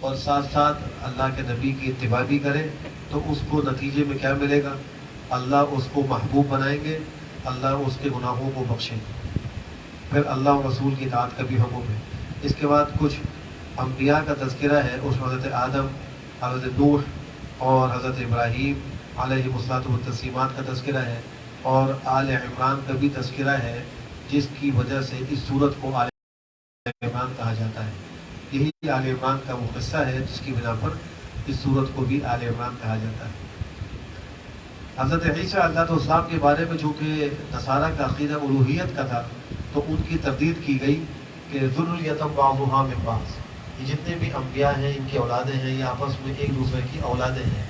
اور ساتھ ساتھ اللہ کے نبی کی اتباع بھی کرے تو اس کو نتیجے میں کیا ملے گا؟ اللہ اس کو محبوب بنائیں گے، اللہ اس کے گناہوں کو بخشیں گے، پھر اللہ اور رسول کی اطاعت کا بھی حکم ہے۔ اس کے بعد کچھ انبیاء کا تذکرہ ہے، اس میں حضرت آدم، حضرت نوح اور حضرت ابراہیم علیہ الصلاۃ والتسلیمات کا تذکرہ ہے، اور آل عمران کا بھی تذکرہ ہے، جس کی وجہ سے اس صورت کو آل عمران کہا جاتا ہے۔ یہی آل عمران کا وہ قصہ ہے جس کی بنا پر اس صورت کو بھی آل عمران کہا جاتا ہے۔ حضرت عیسیٰ علیہ السلام کے بارے میں چونکہ نصارہ کا عقیدہ الوہیت کا تھا، تو ان کی تردید کی گئی کہ ذریۃ بعضھا من بعض، یہ جتنے بھی انبیاء ہیں ان کی اولادیں ہیں، یہ آپس میں ایک دوسرے کی اولادیں ہیں،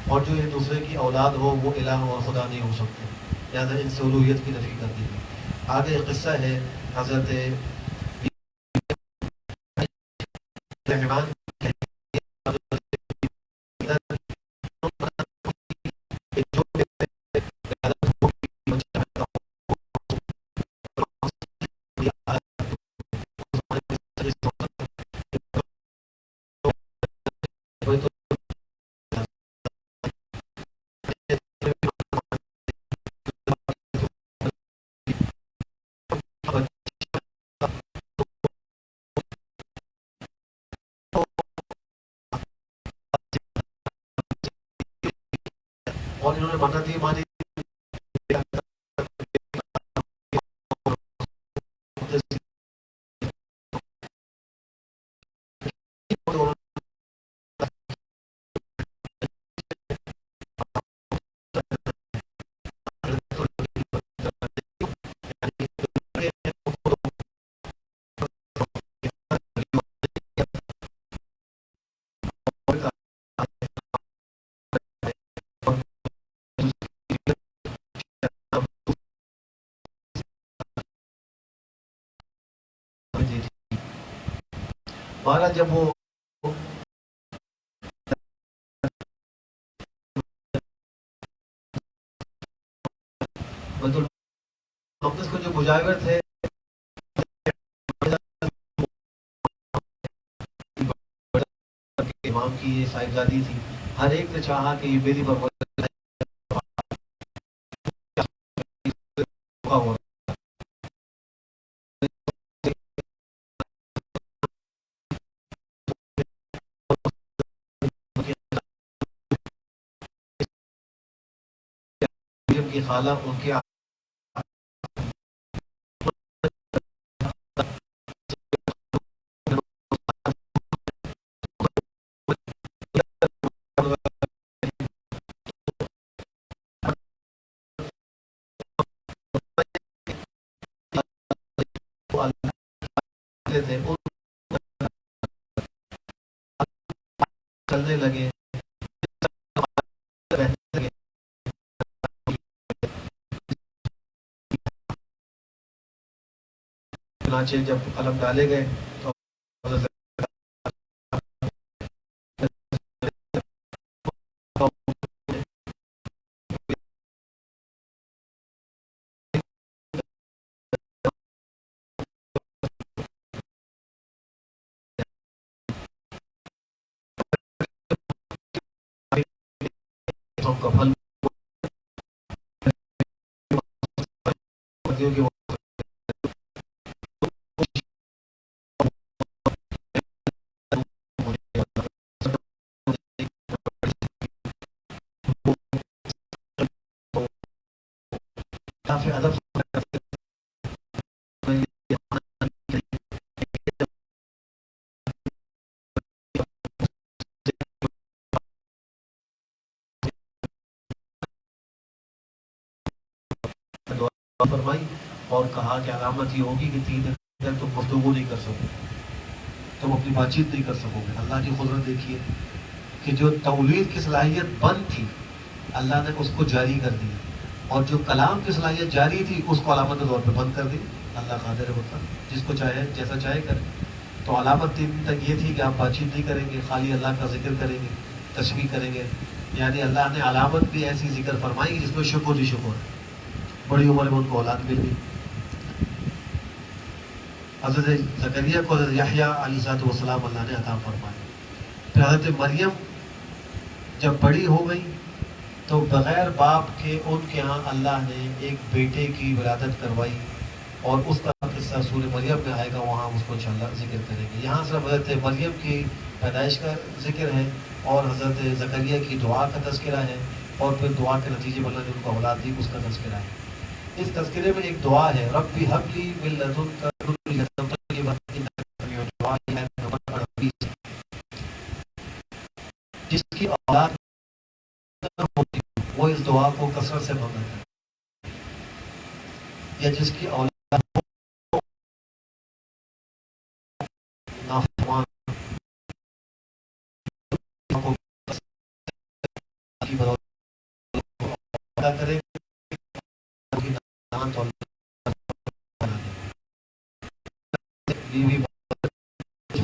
اور جو ایک دوسرے کی اولاد ہو وہ الہ اور خدا نہیں ہو سکتے، لہٰذا ان سے الوہیت کی نفی کر دی گئی۔ آگے قصہ ہے حضرت عمران اور انہوں نے منت یہ مانی مہاراج جب وہ بیت المقدس کو جو مجاور تھے امام کی یہ صاحبزادی تھی، ہر ایک نے چاہا کہ یہ میری پرورش ہو، ان کی خالہ ان کے تھے، چلنے لگے، چنانچہ جب قلم ڈالے گئے تو کا پھل کافی ادب فرمائی اور کہا کہ علامت یہ ہوگی کہ 3 دن تک تم گفتگو نہیں کر سکو، تم اپنی بات چیت نہیں کر سکو گے۔ اللہ کی قدرت دیکھیے کہ جو تولید کی صلاحیت بند تھی اللہ نے اس کو جاری کر دی، اور جو کلام کی صلاحیت جاری تھی اس کو علامت کے طور پہ بند کر دی۔ اللہ قادر ہوتا جس کو چاہے جیسا چاہے کرے۔ تو علامت 3 دن تک یہ تھی کہ آپ بات چیت نہیں کریں گے، خالی اللہ کا ذکر کریں گے، تسبیح کریں گے، یعنی اللہ نے علامت بھی ایسی ذکر فرمائی جس میں شکر ہی شکر ہے۔ بڑی عمر میں ان کو اولاد مل گئی۔ حضرت زکریا کو حضرت یحییٰ علیہ السلام اللہ نے عطا فرمایا۔ پھر حضرت مریم جب بڑی ہو گئی تو بغیر باپ کے ان کے ہاں اللہ نے ایک بیٹے کی ولادت کروائی، اور اس کا قصہ سورہ مریم میں آئے گا، وہاں ہم اس کو انشاءاللہ ذکر کریں گے۔ یہاں صرف حضرت مریم کی پیدائش کا ذکر ہے، اور حضرت زکریا کی دعا کا تذکرہ ہے، اور پھر دعا کے نتیجے میں اللہ نے ان کو اولاد دی، اس کا تذکرہ ہے۔ اس تذکرے میں ایک دعا ہے، ربی ہب لی من لدنک ذریۃ طیبۃ انک سمیع الدعاء، جس کی اولاد نہ ہوتی وہ اس دعا کو کثرت سے مانگا ہے، یا جس کی اولاد ہو نافرمان کو کی بدولت ادا کرے، کی نام تو اللہ بنا دے۔ یہ بھی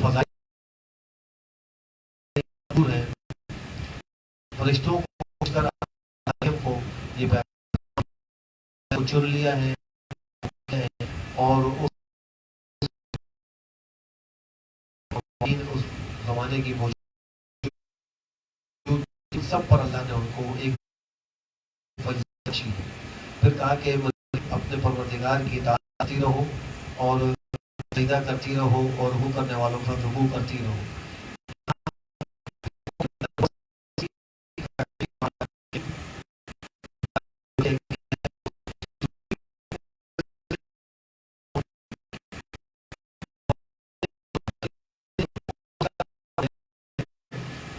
فضائل دور ہے، فرشتوں کو کر کو یہ بیان چن لیا ہے، اور اس زمانے کی موجود سب پر اللہ نے ان کو ایک فضیلت بخشی ہے۔ پھر کہا کہ اپنے پروردگار کی اطاعت کرتی رہو، اور سجدہ کرتی رہو، اور رکوع کرنے والوں کا رکوع کرتی رہو۔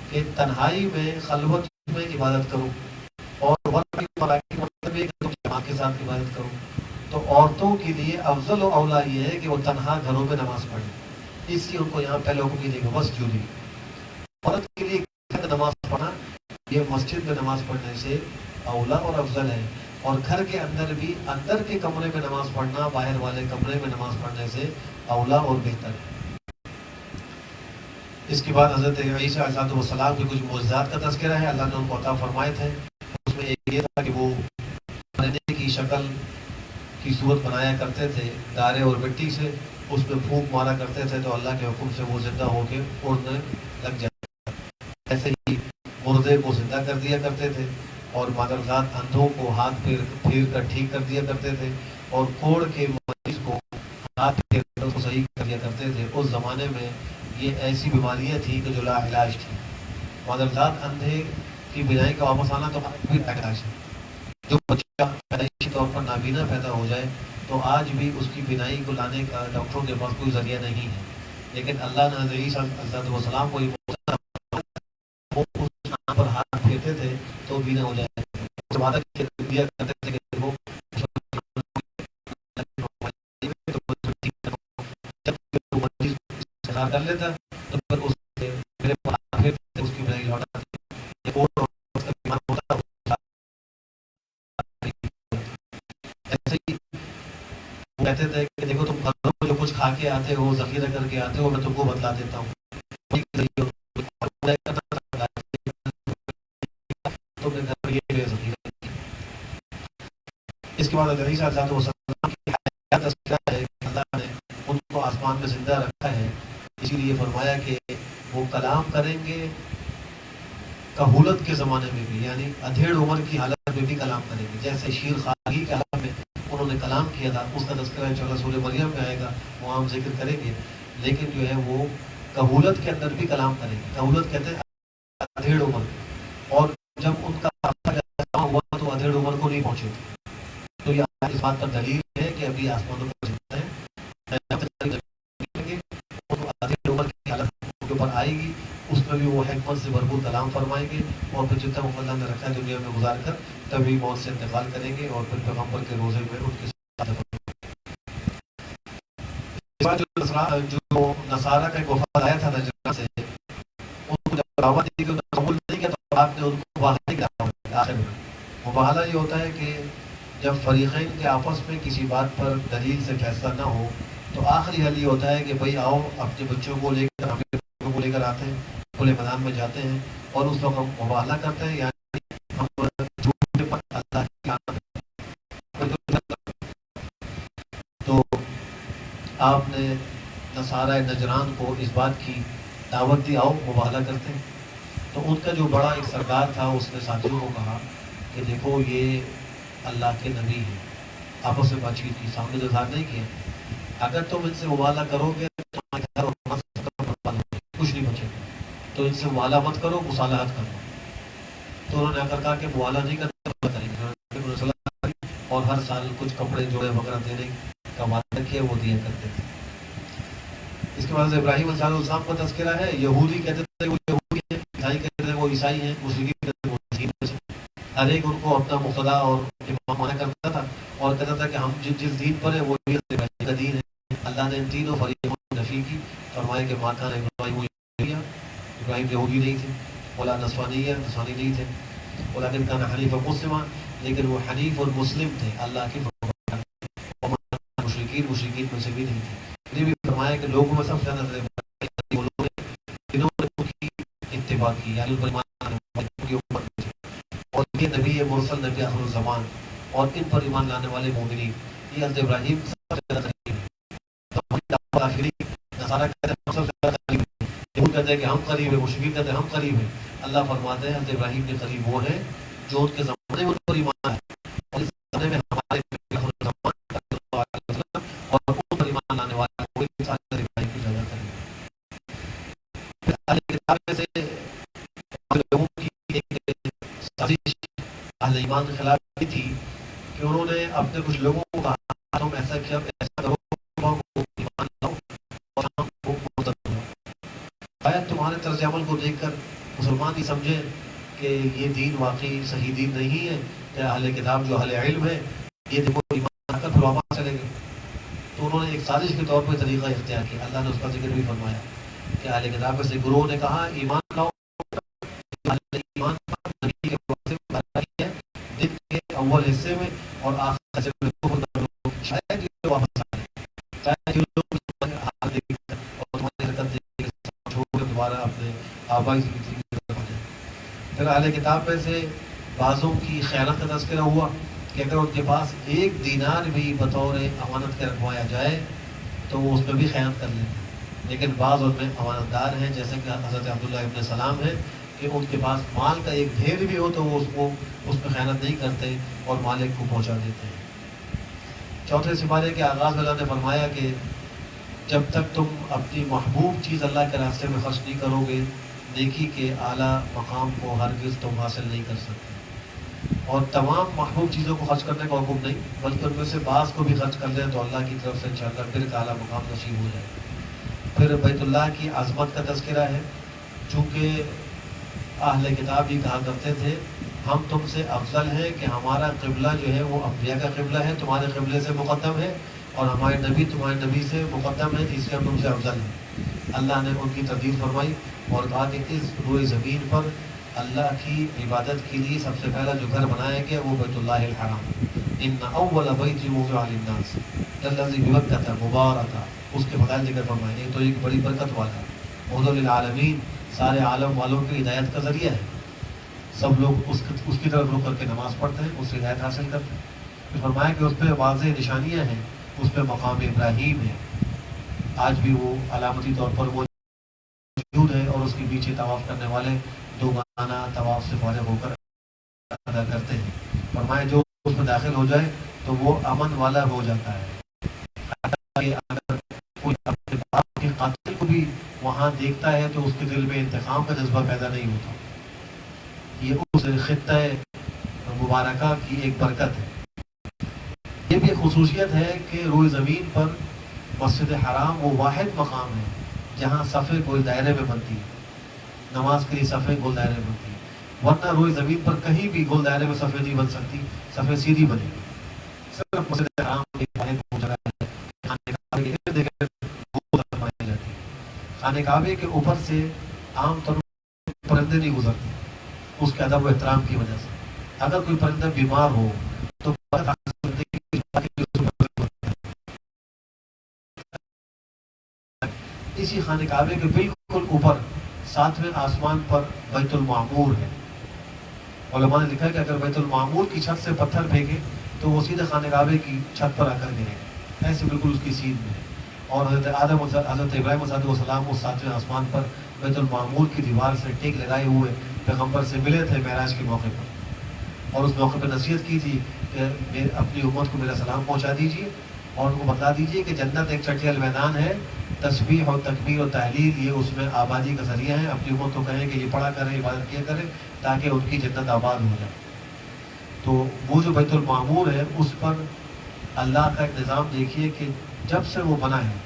کہ تنہائی میں خلوت میں عبادت کرو، اور جماعت کے ساتھ عبادت کرو۔ تو عورتوں کے لیے افضل و اولا یہ ہے کہ وہ تنہا گھروں میں نماز پڑھیں، اس لیے ان کو یہاں پہلے حکم دے گا بس جوڑی۔ عورت کے لیے نماز پڑھنا یہ مسجد میں نماز پڑھنے سے اولا اور افضل ہے، اور گھر کے اندر بھی اندر کے کمرے میں نماز پڑھنا باہر والے کمرے میں نماز پڑھنے سے اولا اور بہتر ہے۔ اس کے بعد حضرت عیسیٰ علیہ السلام کے کچھ معجزات کا تذکرہ ہے، اللہ نے ان کو عطا فرمائے تھے۔ اس میں ایک یہ تھا کہ وہ پرندے کی شکل کی صورت بنایا کرتے تھے دارے اور مٹی سے، اس میں پھونک مارا کرتے تھے تو اللہ کے حکم سے وہ زندہ ہو کے اڑنے لگ جاتے۔ ایسے ہی مردے کو زندہ کر دیا کرتے تھے، اور مادرزاد اندھوں کو ہاتھ پھیر کر ٹھیک کر دیا کرتے تھے، اور کوڑ کے مریض کو ہاتھ پھیر کر اس کو صحیح کر دیا کرتے تھے۔ اس زمانے میں یہ ایسی بیماریاں تھیں کہ جو لا علاج تھی۔ مادرزاد اندھے کی بینائی کا واپس آنا تو بھی علاج ہے۔ جو بچہ پیدائشی طور پر نابینا پیدا ہو جائے تو آج بھی اس کی بینائی کو لانے کا ڈاکٹروں کے پاس کوئی ذریعہ نہیں ہے، لیکن اللہ نے حضرت عیسیٰ علیہ السلام کو وہ اس نام پر ہاتھ پھیرتے تھے تو بینا ہو جائے، دیا کرتے تھے کہ وہ کر لیتا تو پھر اس میرے اس کی بینائی لوٹا کہتے تھے کہ دیکھو تم گھروں میں جو کچھ کھا کے آتے ہو، ذخیرہ کر کے آتے ہو، میں تم کو بتلا دیتا ہوں۔ اس کے بعد اگر عیسیٰ علیہ السلام کی حیات تذکرہ ہے، اللہ نے ان کو آسمان میں زندہ رکھا ہے، اسی لیے فرمایا کہ وہ کلام کریں گے کہولت کے زمانے میں بھی، یعنی ادھیڑ عمر کی حالت میں بھی کلام کریں گے۔ جیسے شیر خواہی کے حالت میں انہوں نے کلام کیا تھا، اس کا تذکرہ انشاءاللہ سورہ مریم میں آئے گا، وہاں ہم ذکر کریں گے۔ لیکن جو ہے وہ کہولت کے اندر بھی کلام کریں گے۔ کہولت کہتے ہیں ادھیڑ عمر، اور جب ان کا ہوا تو ادھیڑ عمر کو نہیں پہنچے، تو یہ اس بات پر دلیل ہے کہ ابھی آسمانوں پر زندہ ہیں۔ ادھیڑ عمر کی حالت کے اوپر آئے گی، اس میں بھی وہ حکمت سے بھرپور کلام فرمائیں گے، اور پھر جتنا اللہ نے رکھا ہے دنیا میں گزار کر تبھی موت سے انتقال کریں گے، اور پھر پیغمبر کے روزے میں ان کے ساتھ جو نصارہ کا ایک وفد آیا تھا نجران سے، ان کو جب دعوت دی کہ قبول نہیں کیا تو آپ نے ان کو مباہلہ کیا۔ آخر میں مباہلہ یہ ہوتا ہے کہ جب فریقین کے آپس میں کسی بات پر دلیل سے فیصلہ نہ ہو تو آخری حل یہ ہوتا ہے کہ بھائی آؤ اپنے بچوں کو لے کر اپنے بچوں کو لے کر آتے ہیں، کھلے میدان میں جاتے ہیں، اور اس وقت ہم مباہلہ کرتے ہیں، یعنی ہم جھوٹ پر اللہ کی لعنت۔ تو آپ نے نصارہ نجران کو اس بات کی دعوت دی، آؤ مباہلہ کرتے ہیں۔ تو ان کا جو بڑا ایک سردار تھا اس نے ساتھیوں کو کہا کہ دیکھو یہ اللہ کے نبی ہیں، آپس میں بات چیت کی، سامنے تو اظہار نہیں کیا، اگر تم ان سے مباہلہ کرو گے تو تمہارے گھر اور کچھ نہیں بچے گا، تو ان سے مباہلہ مت کرو، مصالحت کرو۔ تو انہوں نے آ کر کہا کہ مباہلہ نہیں کریں، اور ہر سال کچھ کپڑے جوڑے وغیرہ دینے کا وعدہ کیا وہ دیا کرتے تھے۔ اس کے بعد ابراہیم علیہ السلام کا تذکرہ ہے، یہودی کہتے تھے وہ یہودی ہیں، عیسائی کہتے تھے وہ عیسائی ہیں، مشرکی کہتے تھے وہ مسلمان ہیں۔ ہر ایک ان کو اپنا مقتدا اور امام مانا کرتا تھا اور کہتا تھا کہ ہم جس دین پر ہیں وہ ابراہیم کا دین ہے۔ اللہ نے ان تینوں فریقوں کی نفی کی، فرمایا کہ ماں کان ابراہیم یہودی نہیں تھے، ولا نصرانی نہیں تھے، ولکن کان حنیفا مسلما، لیکن وہ حنیف اور مسلم تھے، اللہ کی مشرکین میں سے بھی نہیں تھے۔ یہ بھی فرمایا کہ لوگوں میں سب سے زیادہ وہ لوگ ہیں جنہوں نے ان کی اتباع کی، یعنی ان پر ایمان لانے کے اوپر، اور یہ نبی مرسل، نبی آخر الزمان، اور ان پر ایمان لانے والے مومنین، یہ حضرت ابراہیم سب سے زیادہ قریب ہے۔ کافرین نصارہ کہتے ہیں سب سے زیادہ قریب ہے، یہود کہتے ہیں کہ ہم قریب ہیں، مشرکین کہتے ہیں ہم قریب ہیں۔ اللہ فرماتے ہیں حضرت ابراہیم کے قریب وہ ہیں جو ان کے زمانے میں ان پر ایمان ہے، اور اس زمانے میں ہمارے اور ان پر ایمان لانے والے کوئی حضرت ابراہیم کی زیادہ قریب ہے۔ اہل کتاب میں سے لوگوں کی ایک سازش اہل ایمان کے خلاف بھی تھی کہ انہوں نے اپنے کچھ لوگوں کو کہا تم ایسا کیا، ایسا کرو ایمان لاؤ اور ہم کو مرتد ہو۔ شاید تمہارے طرز عمل کو دیکھ کر مسلمان ہی سمجھیں کہ یہ دین واقعی صحیح دین نہیں ہے، یا اہل کتاب جو اہل علم ہے یہ دیکھو ایمان کر پھر واپس چلے گئے۔ تو انہوں نے ایک سازش کے طور پہ طریقہ اختیار کیا، اللہ نے اس کا ذکر بھی فرمایا کہ اہل کتاب سے گروہ نے کہا ایمان لاؤ، ایمان نبی کے واسطے ہے دن کے اول حصے میں اور آخر حصے میں، شاید یہ واپس آئے، شاید یہ لوگ حال دیکھ کر اور تمہاری حرکت دیکھ کر چھوڑ کر دوبارہ اپنے آبائی زندگی کی طرف آ جائیں۔ پھر اہل کتاب میں سے بعضوں کی خیانت کا تذکرہ ہوا کہ اگر ان کے پاس ایک دینار بھی بطور امانت کے رکھوایا جائے تو وہ اس میں بھی خیانت کر لیتے ہیں، لیکن بعض ان میں امانت دار ہیں جیسے کہ حضرت عبداللہ ابن سلام ہے کہ ان کے پاس مال کا ایک ڈھیر بھی ہو تو وہ اس میں خیانت نہیں کرتے اور مالک کو پہنچا دیتے ہیں۔ چوتھے سپارے کے آغاز میں اللہ نے فرمایا کہ جب تک تم اپنی محبوب چیز اللہ کے راستے میں خرچ نہیں کرو گے نیکی کے اعلیٰ مقام کو ہرگز تم حاصل نہیں کر سکتے، اور تمام محبوب چیزوں کو خرچ کرنے کا حکم نہیں بلکہ ان میں سے بعض کو بھی خرچ کر لیں تو اللہ کی طرف سے انشاءاللہ پھر ایک اعلیٰ مقام نصیب ہو جائے۔ پھر بیت اللہ کی عظمت کا تذکرہ ہے، چونکہ اہل کتاب بھی کہا کرتے تھے ہم تم سے افضل ہیں کہ ہمارا قبلہ جو ہے وہ انبیاء کا قبلہ ہے، تمہارے قبلے سے مقدم ہے، اور ہمارے نبی تمہارے نبی سے مقدم ہے، اس لیے ہم تم سے افضل ہیں۔ اللہ نے ان کی تردید فرمائی اور کہا کہ اس روئے زمین پر اللہ کی عبادت کے لیے سب سے پہلا جو گھر بنایا گیا وہ بیت اللہ الحرام، ان اول بیت وضع للناس الذی ببکۃ مبارکا، اس کے فضائل ذکر فرمائے۔ ایک تو ایک بڑی برکت والا ہے، ہدی للعالمین، سارے عالم والوں کی ہدایت کا ذریعہ ہے، سب لوگ اس کی طرف رک کر کے نماز پڑھتے ہیں، اس سے ہدایت حاصل کرتے ہیں۔ پھر فرمایا کہ اس پہ واضح نشانیاں ہیں، اس پہ مقام ابراہیم ہے، آج بھی وہ علامتی طور پر موجود ہے، اور اس کے پیچھے طواف کرنے والے دو گانا طواف سے فارغ ہو کر ادا کرتے ہیں۔ فرمایا جو اس میں داخل ہو جائے تو وہ امن والا ہو جاتا ہے، اگر کوئی اپنے باپ کے قاتل کو بھی وہاں دیکھتا ہے تو اس کے دل میں انتقام کا جذبہ پیدا نہیں ہوتا۔ یہ اس خطہ مبارکہ کی ایک برکت ہے۔ یہ بھی ایک خصوصیت ہے کہ روئے زمین پر مسجد حرام وہ واحد مقام ہے جہاں صفیں گول دائرے میں بنتی ہیں، نماز کے لیے صفیں گول دائرے میں بنتی ہیں، ورنہ روئے زمین پر کہیں بھی گول دائرے میں صفیں نہیں بن سکتی، صفیں سیدھی بنے گی۔ صرف مسجد حرام ایک واحد جگہ ہے، خانہ کعبے کے ارد گرد گول فرمائی جاتی ہے۔ خانہ کعبے کے اوپر سے عام طور پر پرندے نہیں گزرتے اس کے ادب و احترام کی وجہ سے، اگر کوئی پرندہ بیمار ہو تو اسی خانہ کعبے کے بالکل اوپر 7ویں آسمان پر بیت المعمور ہے۔ علماء نے لکھا ہے کہ اگر بیت المعمور کی چھت سے پتھر پھینکے تو وہ سیدھے خانہ کعبے کی چھت پر آ کر گرے گا، ایسے بالکل اس کی سیدھ میں ہے۔ اور حضرت ابراہیم علیہ السلام اس 7ویں آسمان پر بیت المعمور کی دیوار سے ٹیک لگائے ہوئے پیغمبر سے ملے تھے معراج کے موقع پر، اور اس موقع پہ نصیحت کی تھی کہ اپنی امت کو میرا سلام پہنچا دیجیے اور ان کو بتا دیجیے کہ جنت ایک چٹیل میدان ہے، تسبیح اور تکبیر اور تحلیل یہ اس میں آبادی کا ذریعہ ہے. اپنی امت کو کہیں کہ یہ پڑھا کریں، عبادت کیا کریں تاکہ ان کی جنت آباد ہو جائے. تو وہ جو بیت المعمور ہے اس پر اللہ کا ایک نظام دیکھیے کہ جب سے وہ بنا ہے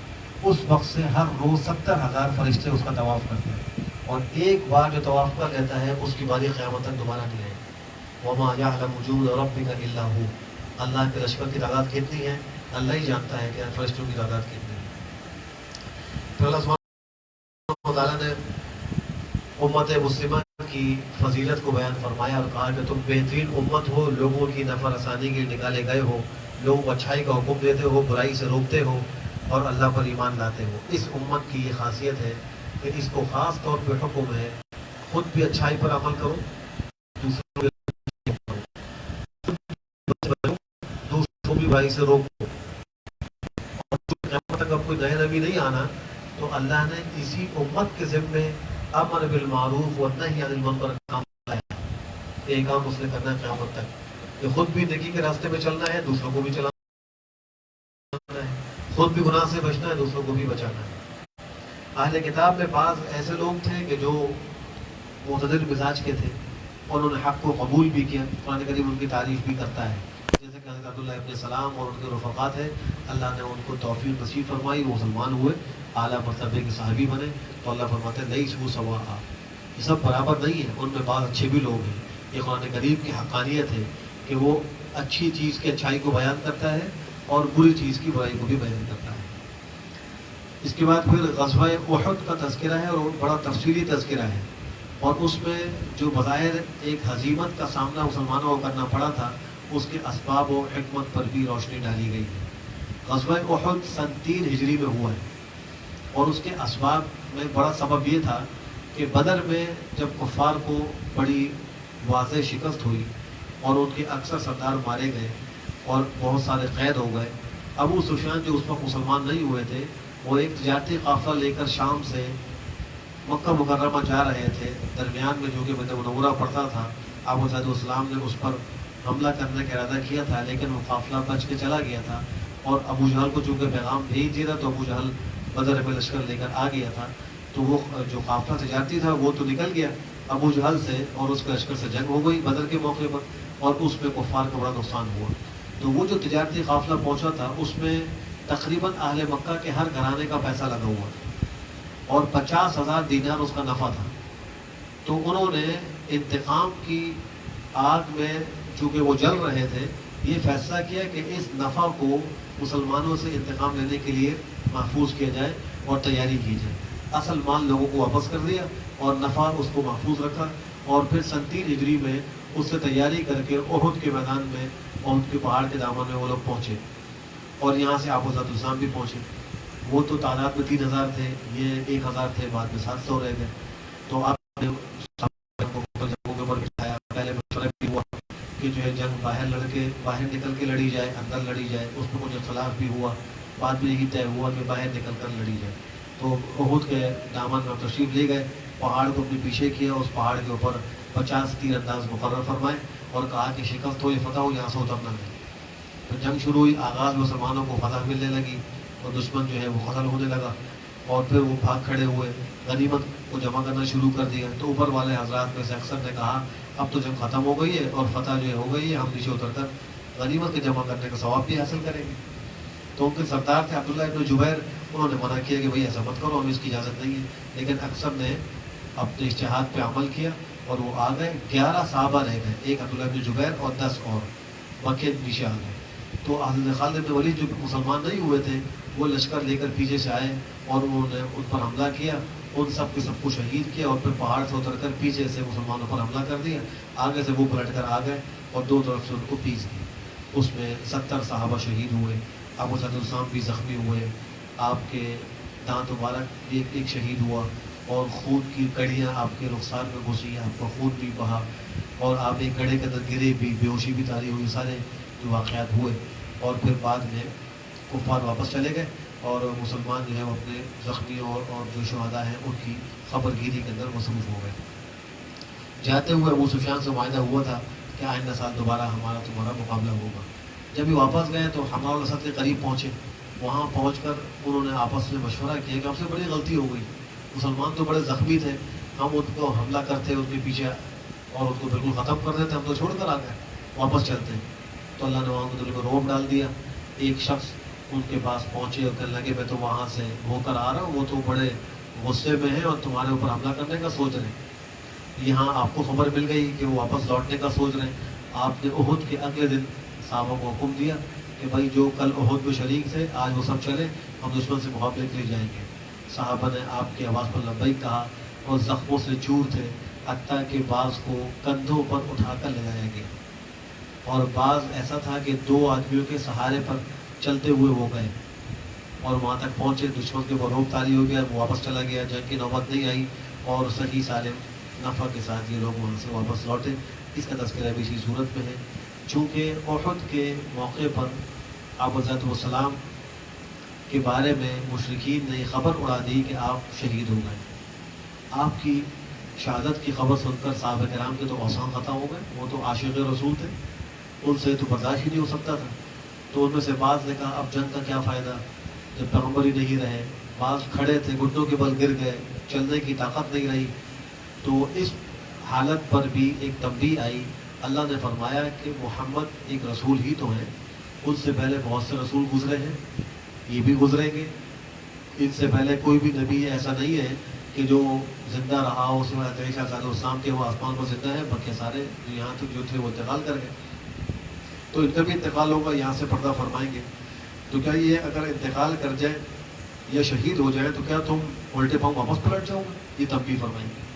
اس وقت سے ہر روز 70,000 فرشتے اس کا طواف کرتے ہیں، اور ایک بار جو طواف کر لیتا ہے اس کی باری قیامت تک دوبارہ نہیں آئے. وما يعلم جنود ربك الا هو. اللہ کے لشکر کی تعداد کتنی ہے اللہ ہی جانتا ہے کہ فرشتوں کی تعداد کتنی ہے. تو اللہ سبحانہ وتعالیٰ نے امت مسلمہ کی فضیلت کو بیان فرمایا اور کہا کہ تم بہترین امت ہو، لوگوں کی نفع رسانی کے لیے نکالے گئے ہو، لوگوں کو اچھائی کا حکم دیتے ہو، برائی سے روکتے ہو اور اللہ پر ایمان لاتے ہو. اس امت کی یہ خاصیت ہے کہ اس کو خاص طور پہ حکم ہے خود بھی اچھائی پر عمل کرو، دوسروں دوسروں بھی برائی سے روکو. اور قیامت تک اب کوئی نئے نبی نہیں آنا تو اللہ نے اسی امت کے ذمے امر بالمعروف والنہی عن المنکر کا کام لایا. یہ کام اس نے کرنا ہے قیامت تک، کہ خود بھی نیکی کے راستے میں چلنا ہے، دوسروں کو بھی چلانا ہے، خود بھی گناہ سے بچنا ہے، دوسروں کو بھی بچانا ہے. اہل کتاب میں بعض ایسے لوگ تھے کہ جو معتدل مزاج کے تھے، انہوں نے حق کو قبول بھی کیا. قرآن کریم ان کی تعریف بھی کرتا ہے، جیسے کہ حضرت عبداللہ ابن سلام اور ان کے رفقات ہیں، اللہ نے ان کو توفیق نصیب فرمائی، وہ مسلمان ہوئے، اعلیٰ مرتبے کے صحابی بنے. تو اللہ فرماتے ہیں لیسوا سواء، یہ سب برابر نہیں ہے، ان میں بعض اچھے بھی لوگ ہیں. یہ قرآن کریم کی حقانیت ہے کہ وہ اچھی چیز کی اچھائی کو بیان کرتا ہے اور بری چیز کی برائی کو بھی بیان کرتا ہے. اس کے بعد پھر غزوہ احد کا تذکرہ ہے اور بڑا تفصیلی تذکرہ ہے، اور اس میں جو بظاہر ایک ہزیمت کا سامنا مسلمانوں کو کرنا پڑا تھا اس کے اسباب و حکمت پر بھی روشنی ڈالی گئی ہے. غزوہ احد سن 3 ہجری میں ہوا ہے، اور اس کے اسباب میں بڑا سبب یہ تھا کہ بدر میں جب کفار کو بڑی واضح شکست ہوئی اور ان کے اکثر سردار مارے گئے اور بہت سارے قید ہو گئے، ابو سفیان جو اس وقت مسلمان نہیں ہوئے تھے وہ ایک تجارتی قافلہ لے کر شام سے مکہ مکرمہ جا رہے تھے. درمیان میں جو کہ مدینہ منورہ پڑتا تھا، آپ حضرت السلام نے اس پر حملہ کرنے کا ارادہ کیا تھا، لیکن وہ قافلہ بچ کے چلا گیا تھا، اور ابو جہل کو چونکہ پیغام بھیج دیا تھا تو ابو جہل بدر میں لشکر لے کر آ گیا تھا. تو وہ جو قافلہ تجارتی تھا وہ تو نکل گیا ابو جہل سے، اور اس کے لشکر سے جنگ ہو گئی بدر کے موقع پر، اور اس میں کفار کا بڑا نقصان ہوا. تو وہ جو تجارتی قافلہ پہنچا تھا اس میں تقریباً اہل مکہ کے ہر گھرانے کا پیسہ لگا ہوا تھا اور 50,000 دینار اس کا نفع تھا. تو انہوں نے انتقام کی آگ میں چونکہ وہ جل رہے تھے یہ فیصلہ کیا کہ اس نفع کو مسلمانوں سے انتقام لینے کے لیے محفوظ کیا جائے اور تیاری کی جائے. اصل مال لوگوں کو واپس کر دیا اور نفع اس کو محفوظ رکھا، اور پھر سن 3 ہجری میں اس سے تیاری کر کے احد کے میدان میں احد کے پہاڑ کے دامن میں وہ لوگ پہنچے، اور یہاں سے آپ حضرت السلام بھی پہنچے. وہ تو تعداد میں 3,000 تھے، یہ 1,000 تھے، بعد میں 700 رہ گئے. تو آپ نے پہلے مشورہ بھی ہوا کہ جو ہے جنگ باہر نکل کے لڑی جائے، اندر لڑی جائے. اس میں کچھ اختلاف بھی ہوا، بعد میں یہی طے ہوا کہ باہر نکل کر لڑی جائے. تو احد کے دامن میں تشریف لے گئے، پہاڑ کو اپنے پیچھے کیا، اس پہاڑ کے اوپر 50 تیر انداز مقرر فرمائے اور کہا کہ شکست ہو یا فتح ہو یہاں سے اترنا ہے. تو جنگ شروع ہوئی، آغاز میں مسلمانوں کو فتح ملنے لگی اور دشمن جو ہے وہ قتل ہونے لگا، اور پھر وہ بھاگ کھڑے ہوئے، غنیمت کو جمع کرنا شروع کر دیا. تو اوپر والے حضرات میں سے اکثر نے کہا اب تو جنگ ختم ہو گئی ہے اور فتح جو ہے ہو گئی ہے، ہم نیچے اتر کر غنیمت کے جمع کرنے کا ثواب بھی حاصل کریں گے. تو ان کے سردار تھے عبداللہ ابن جبیر، انہوں نے منع کیا کہ بھئی ایسا مت کرو، ہمیں اس کی اجازت نہیں ہے. لیکن اکثر نے اپنے اجتہاد پہ عمل کیا اور وہ آ گئے. 11 صحابہ رہ گئے، ایک عبداللہ ابن جبیر اور 10 اور باقی نیچے آ گئے. تو حضرت خالد بن ولید جو مسلمان نہیں ہوئے تھے وہ لشکر لے کر پیچھے سے آئے اور انہوں نے ان پر حملہ کیا، ان سب کے سب کو شہید کیا، اور پھر پہاڑ سے اتر کر پیچھے سے مسلمانوں پر حملہ کر دیا. آگے سے وہ پلٹ کر آ گئے اور دو طرف سے ان کو پیس دی. اس میں 70 صحابہ شہید ہوئے، ابو حضرت السلام بھی زخمی ہوئے، آپ کے دانت مبارک ایک شہید ہوا، اور خون کی کڑیاں آپ کے رخسار میں گھسی، آپ کا خون بھی بہا، اور آپ ایک گڑھے کے اندر گرے بھی، بے ہوشی بھی طاری ہوئی. سارے جو واقعات ہوئے، اور پھر بعد میں کفار واپس چلے گئے اور مسلمان جو ہے وہ اپنے زخمیوں اور جو شہداء ہیں ان کی خبر گیری کے اندر مصروف ہو گئے۔ جاتے ہوئے ابو سفیان سے معاہدہ ہوا تھا کہ آئندہ سال دوبارہ ہمارا تمہارا مقابلہ ہوگا۔ جب یہ واپس گئے تو حمراء الاسد کے قریب پہنچے، وہاں پہنچ کر انہوں نے آپس میں مشورہ کیا کہ ہم سے بڑی غلطی ہو گئی، مسلمان تو بڑے زخمی تھے، ہم ان کو حملہ کرتے ان کے پیچھے اور ان کو بالکل ختم کر دیتے، ہم تو چھوڑ کر آ گئے، واپس چلتے ہیں۔ تو اللہ نے وہاں کو دل کو روب ڈال دیا۔ ایک شخص ان کے پاس پہنچے اور کہنے لگے میں تو وہاں سے ہو کر آ رہا ہوں، وہ تو بڑے غصے میں ہیں اور تمہارے اوپر حملہ کرنے کا سوچ رہے ہیں۔ یہاں آپ کو خبر مل گئی کہ وہ واپس لوٹنے کا سوچ رہے ہیں۔ آپ نے احد کے اگلے دن صحابہ کو حکم دیا کہ بھائی جو کل احد میں شریک تھے آج وہ سب چلے، ہم دشمن سے مقابلے کے لیے جائیں گے۔ صحابہ نے آپ کی آواز پر لبیک کہا اور زخموں سے چور تھے، حتیٰ کہ بعض کو کندھوں پر اٹھا کر لے جایا گیا اور بعض ایسا تھا کہ 2 آدمیوں کے سہارے پر چلتے ہوئے وہ گئے اور وہاں تک پہنچے۔ دشمن کے اوپر روب طاری ہو گیا، وہ واپس چلا گیا، جنگ کی نوبت نہیں آئی اور صحیح سالم نفع کے ساتھ یہ لوگ وہاں سے واپس لوٹے۔ اس کا تذکرہ بھی اسی صورت میں ہے۔ چونکہ احد کے موقع پر آپ علیہ السلام کے بارے میں مشرکین نے خبر اڑا دی کہ آپ شہید ہو گئے۔ آپ کی شہادت کی خبر سن کر صحابہ کرام کے تو اوسان ختم ہو گئے، وہ تو عاشق رسول تھے، ان سے تو برداشت ہی نہیں ہو سکتا تھا۔ تو ان میں سے بعض نے کہا اب جنگ کا کیا فائدہ جب پیغمبر ہی نہیں رہے۔ بعض کھڑے تھے، گھٹنوں کے بل گر گئے، چلنے کی طاقت نہیں رہی۔ تو اس حالت پر بھی ایک تنبیہ آئی، اللہ نے فرمایا کہ محمد ایک رسول ہی تو ہیں، ان سے پہلے بہت سے رسول گزرے ہیں، یہ بھی گزریں گے، ان سے پہلے کوئی بھی نبی ایسا نہیں ہے کہ جو زندہ رہا ہو، سوائے حضرت عیسیٰ علیہ السلام کے وہ آسمان پر زندہ ہے، باقی سارے جو یہاں تک جو تھے وہ انتقال کر گئے۔ تو ان کا بھی انتقال ہوگا، یہاں سے پردہ فرمائیں گے۔ تو کیا یہ اگر انتقال کر جائیں یا شہید ہو جائیں تو کیا تم الٹے پاؤں واپس پلٹ جاؤ گے؟ یہ تنبیہ فرمائیں گے۔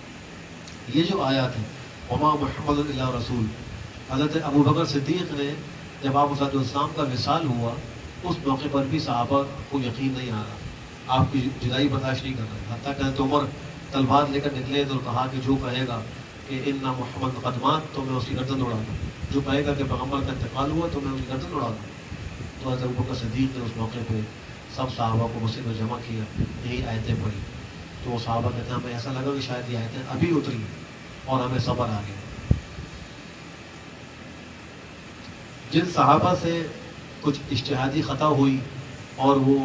یہ جو آیات ہیں وما محمد الا رسول، حضرت ابو بکر صدیق نے جب آپ علیہ السلام کا وصال ہوا اس موقع پر بھی صحابہ کو یقین نہیں آ رہا، آپ کی جدائی برداشت نہیں کر رہے، حتیٰ کہ حضرت عمر تلوار لے کر نکلے تو کہا کہ جو کہے گا کہ ان محمد قدمات تو میں اس کی گردن اڑا دوں، جو کہے گا کہ پیغمبر کا انتقال ہوا تو میں اس کی گردن اڑا دوں۔ تو حضرت ابو بکر صدیق نے اس موقع پہ سب صحابہ کو مسجد میں جمع کیا، یہی آیتیں پڑھی۔ تو وہ صحابہ کہتے ہیں ہمیں ایسا لگا کہ شاید یہ آیتیں ابھی اتری اور ہمیں صبر آ گیا۔ جن صحابہ سے کچھ اجتہادی خطا ہوئی اور وہ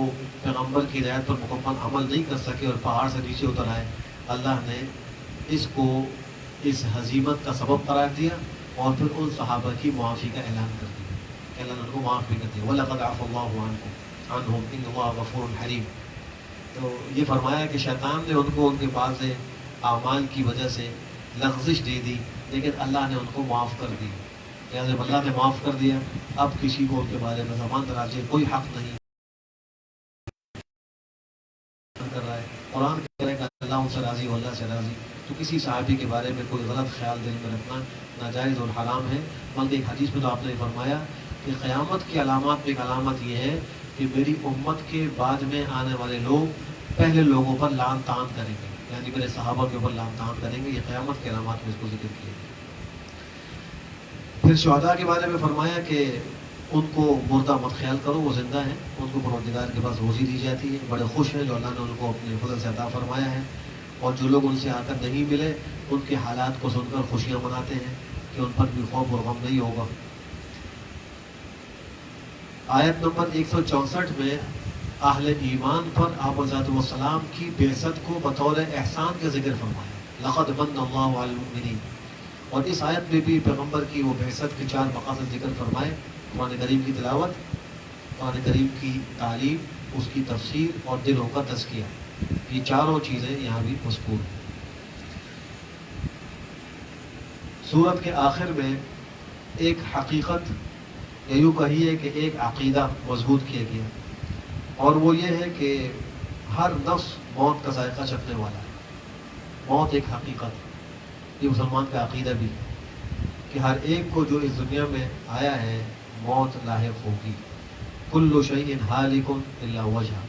پیغمبر کی ہدایت پر مکمل عمل نہیں کر سکے اور پہاڑ سے نیچے اتر آئے، اللہ نے اس کو اس ہزیمت کا سبب قرار دیا اور پھر ان صحابہ کی معافی کا اعلان کر دیا کہ اللہ نے ان کو معاف بھی کر دیا۔ وَلَقَدْ عَفَا اللَّهُ عَنْهُمْ إِنَّ اللَّهَ غَفُورٌ حَلِيمٌ۔ تو یہ فرمایا کہ شیطان نے ان کو ان کے بعض اعمال کی وجہ سے لغزش دے دی، لیکن اللہ نے ان کو معاف کر دی۔ لہٰذا جب اللہ نے معاف کر دیا اب کسی کو ان کے بارے میں زبان دراز کوئی حق نہیں کر رہا ہے۔ قرآن کہہ رہا ہے کہ اللہ ان سے راضی ہو، اللہ سے راضی۔ تو کسی صحابی کے بارے میں کوئی غلط خیال دل میں رکھنا ناجائز اور حرام ہے۔ بلکہ ایک حدیث میں تو آپ نے فرمایا کہ قیامت کی علامات میں ایک علامت یہ ہے کہ میری امت کے بعد میں آنے والے لوگ پہلے لوگوں پر لعن طعن کریں گے، یعنی میرے صحابہ کے اوپر لعن طعن کریں گے۔ یہ قیامت کی علامات میں اس کو ذکر کیا۔ پھر شہداء کے بارے میں فرمایا کہ ان کو مردہ مت خیال کرو، وہ زندہ ہیں، ان کو پروردگار کے پاس روزی دی جاتی ہے، بڑے خوش ہیں جو اللہ نے ان کو اپنے فضل سے عطا فرمایا ہے، اور جو لوگ ان سے آ کر نہیں ملے ان کے حالات کو سن کر خوشیاں مناتے ہیں کہ ان پر بھی خوف اور غم نہیں ہوگا۔ آیت نمبر 164 میں اہل ایمان پر آپ علیہ السلام کی بعثت کو بطور احسان کا ذکر فرمایا، لقد من اللہ علی المؤمنین۔ اور اس آیت میں بھی پیغمبر کی وہ بعثت کے 4 مقاصد ذکر فرمائے، قرآن کریم کی تلاوت، قرآن کریم کی تعلیم، اس کی تفسیر اور دلوں کا تزکیہ، یہ چاروں چیزیں یہاں بھی مذکور ہیں۔ سورت کے آخر میں ایک حقیقت یا یوں کہیے کہ ایک عقیدہ مضبوط کیا گیا، اور وہ یہ ہے کہ ہر نفس موت کا ذائقہ چکھنے والا ہے۔ موت ایک حقیقت، یہ مسلمان کا عقیدہ بھی ہے کہ ہر ایک کو جو اس دنیا میں آیا ہے موت لاحق ہوگی۔ کل شیء ہالک الا وجہ،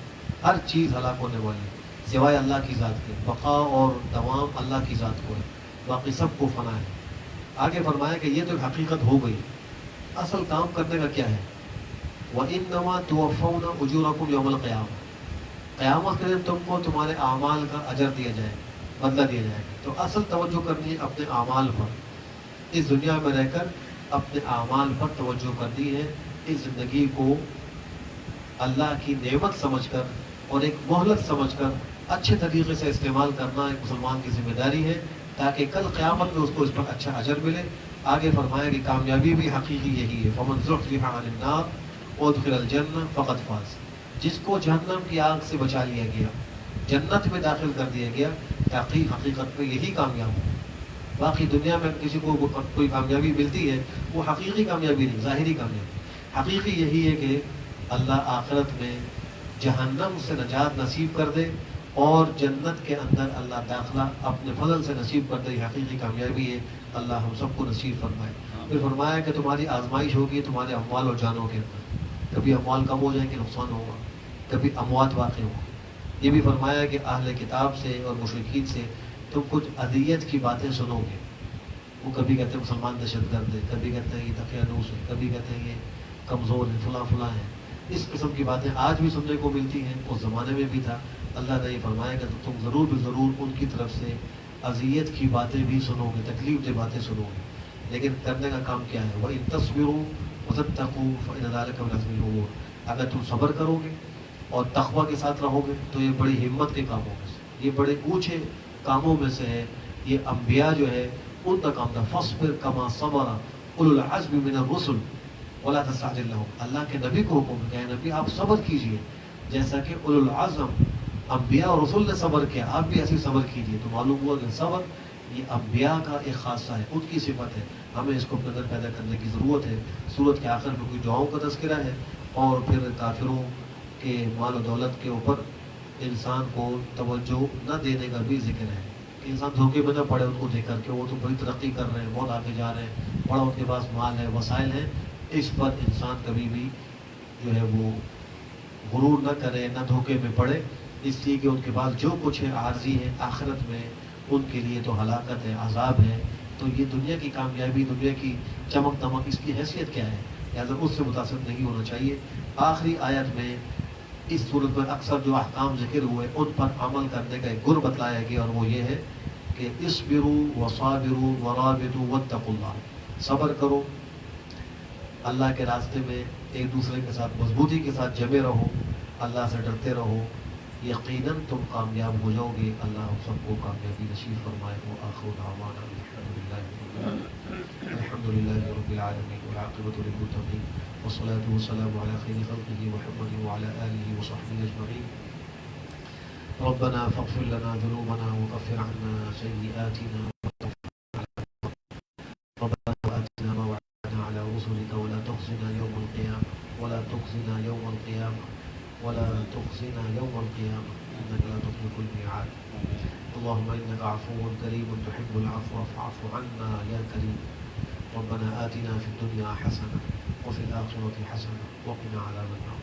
ہر چیز ہلاک ہونے والی ہے سوائے اللہ کی ذات کے، بقا اور دوام اللہ کی ذات کو ہے، باقی سب کو فنا ہے۔ آگے فرمایا کہ یہ تو ایک حقیقت ہو گئی، اصل کام کرنے کا کیا ہے؟ وَإِنَّمَا تُوَفَّوْنَ أُجُورَكُمْ يَوْمَ الْقِيَامَةِ، قیامت کے دن تم کو تمہارے اعمال کا اجر دیا جائے، بدلہ دیا جائے گا۔ تو اصل توجہ کرنی ہے اپنے اعمال پر، اس دنیا میں رہ کر اپنے اعمال پر توجہ کرنی ہے۔ اس زندگی کو اللہ کی نعمت سمجھ کر اور ایک مہلت سمجھ کر اچھے طریقے سے استعمال کرنا ایک مسلمان کی ذمہ داری ہے، تاکہ کل قیامت میں اس کو اس پر اچھا اجر ملے۔ آگے فرمایا کہ کامیابی بھی حقیقی یہی ہے، فمن زحزح عن النار وادخل الجنہ فقد فاز۔ جس کو جہنم کی آگ سے بچا لیا گیا، جنت میں داخل کر دیا گیا، حقیقت میں یہی کامیاب ہو۔ باقی دنیا میں کسی کو کوئی کامیابی ملتی ہے، وہ حقیقی کامیابی نہیں، ظاہری کامیابی۔ حقیقی یہی ہے کہ اللہ آخرت میں جہنم سے نجات نصیب کر دے اور جنت کے اندر اللہ داخلہ اپنے فضل سے نصیب کر دے، یہ حقیقی کامیابی ہے۔ اللہ ہم سب کو نصیب فرمائے۔ پھر فرمایا کہ تمہاری آزمائش ہوگی تمہارے اموال اور جانوں کے اندر، کبھی اموال کم ہو جائیں گے، نقصان ہوگا، کبھی اموات واقع ہوں۔ یہ بھی فرمایا کہ اہل کتاب سے اور مشرکین سے تم کچھ اذیت کی باتیں سنو گے۔ وہ کبھی کہتے ہیں مسلمان دہشت گرد ہے، کبھی کہتے ہیں یہ دقیانوس ہے، کبھی کہتے ہیں یہ کمزور ہے، فلاں فلاں ہے۔ اس قسم کی باتیں آج بھی سننے کو ملتی ہیں، اس زمانے میں بھی تھا۔ اللہ نے یہ فرمایا کہ تم ضرور ضرور ان کی طرف سے اذیت کی باتیں بھی سنو گے، تکلیف دہ باتیں سنو گے، لیکن کرنے کا کام کیا ہے؟ وَإِن تَصْبِرُوا وَتَتَّقُوا فَإِنَّ ذَلِكَ مِنْ عَزْمِ الْأُمُورِ۔ اگر تم صبر کرو گے اور تقویٰ کے ساتھ رہو گے تو یہ بڑی ہمت کے کاموں میں سے، یہ بڑے اونچے کاموں میں سے ہے۔ یہ انبیاء جو ہے ان کا کام تھا، فَاصْبِرْ كَمَا صَبَرَ أُولُو الْعَزْمِ مِنَ الرُّسُلِ وَلَا تَسْتَعْجِلْ لَهُمْ۔ اللہ کے نبی کو حکم ہے کہ نبی آپ صبر کیجئے جیسا کہ اولو العزم انبیاء اور رسول نے صبر کیا، آپ بھی ایسی صبر کیجئے۔ تو معلوم ہوا کہ صبر یہ انبیاء کا ایک خاصہ ہے، ان کی صفت ہے، ہمیں اس کو اپنے اندر پیدا کرنے کی ضرورت ہے۔ سورت کے آخر میں کوئی دعاؤں کا تذکرہ ہے اور پھر کافروں کے مال و دولت کے اوپر انسان کو توجہ نہ دینے کا بھی ذکر ہے، کہ انسان دھوکے میں نہ پڑے ان کو دیکھ کر کے وہ تو بڑی ترقی کر رہے ہیں، بہت آگے جا رہے ہیں، بڑا ان کے پاس مال ہے، وسائل ہیں۔ اس پر انسان کبھی بھی جو ہے وہ غرور نہ کرے، نہ دھوکے میں پڑے، اس لیے کہ ان کے پاس جو کچھ ہے عارضی ہے، آخرت میں ان کے لیے تو ہلاکت ہے، عذاب ہے۔ تو یہ دنیا کی کامیابی، دنیا کی چمک دمک، اس کی حیثیت کیا ہے؟ لہٰذا اس سے متاثر نہیں ہونا چاہیے۔ آخری آیت میں اس صورت میں اکثر جو احکام ذکر ہوئے ان پر عمل کرنے کا ایک گر بتلایا گیا، اور وہ یہ ہے کہ اصبروا وصابروا ورابطوا واتقوا اللہ۔ صبر کرو، اللہ کے راستے میں ایک دوسرے کے ساتھ مضبوطی کے ساتھ جمے رہو، اللہ سے ڈرتے رہو، یقیناً تم کامیاب ہو جاؤ گے۔ اللہ ہم سب کو کامیابی نصیب فرمائے۔ وآخر دعوانا الحمد للہ رب العالمین والعاقبۃ للمتقین والصلاة والسلام علی خیر خلقہ محمد وعلی آلہ وصحبہ اجمعین۔ ربنا فاغفر لنا ذنوبنا وكفر عنا سیئاتنا ربنا وآتنا ما وعدتنا على رسلك ولا تخزنا يوم القيامة ولا تخزنا يوم القيامة ولا تخزنا يوم القيامة إنك لا تخلف الميعاد اللهم إنك عفو كريم تحب العفو فاعف عنا يا كريم ربنا آتنا في الدنيا حسنة وفي الآخرة حسنة وقنا عذاب النار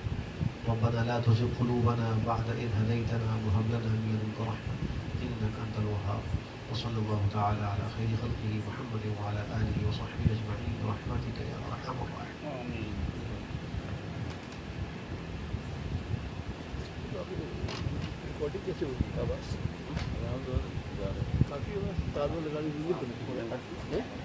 ربنا لا تزغ قلوبنا بعد إذ هديتنا وهب لنا من لدنك رحمة إنك أنت الوهاب وصلى الله تعالى على خير خلقه محمد وعلى آله وصحبه أجمعين برحمتك يا أرحم الراحمين۔ ریکارڈنگ کیسے ہوگی؟ آواز کافی ہوگا، تازہ لگانے کی ضرورت نہیں۔